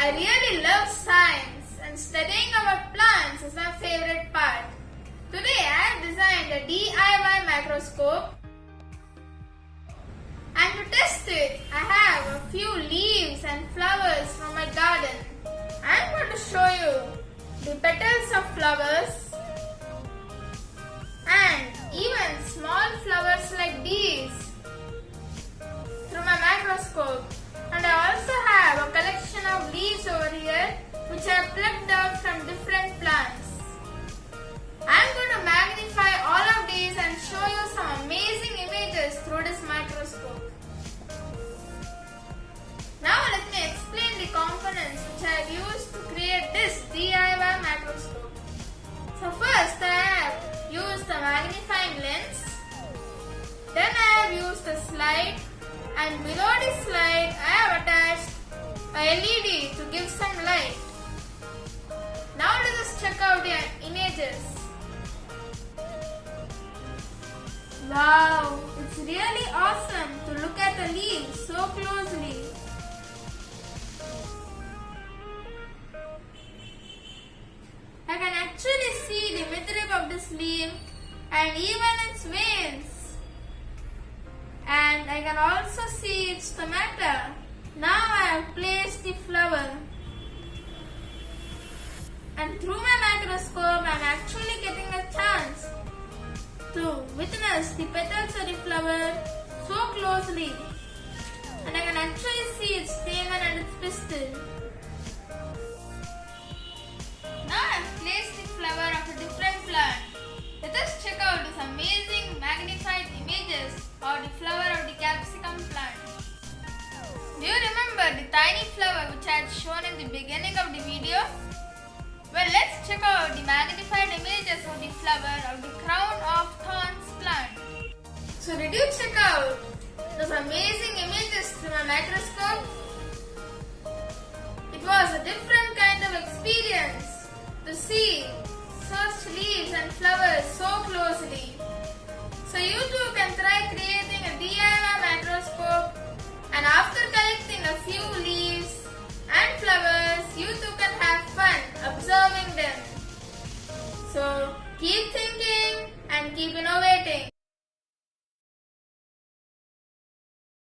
I really love science and studying about plants is my favorite part. Today I have designed a DIY microscope, and to test it I have a few leaves and flowers from my garden. I am going to show you the petals of flowers and even small flowers like these through my microscope. And I also have a collection of leaves over here which I have plucked out from different plants. I am going to magnify all of these and show you some amazing images through this microscope. Now let me explain the components which I have used to create this DIY microscope. So first I have used a magnifying lens, then I have used a slide, and below the slide I have attached a LED to give some light. Now let us check out the images. Wow, it's really awesome to look at the leaves so closely. I can actually see the midrib of this leaf and even its veins. And I can also see its stomata. Now I have placed the flower. And through my microscope I am actually getting a chance to witness the petals of the flower so closely. And I can actually see its stamen and its pistil. Now I have placed the flower of a different plant. Let us check out these amazing magnified images of the flower of the capsicum plant. Do you remember the tiny flower which I had shown in the beginning of the video? Well, let's check out the magnified images of the flower of the crown of thorns plant. So did you check out those amazing images through my microscope? It was a different kind of experience to see such leaves and flowers so closely. So you too can try creating a DIY microscope, and after collecting a few leaves and flowers, you too can have fun observing them. So keep thinking and keep innovating.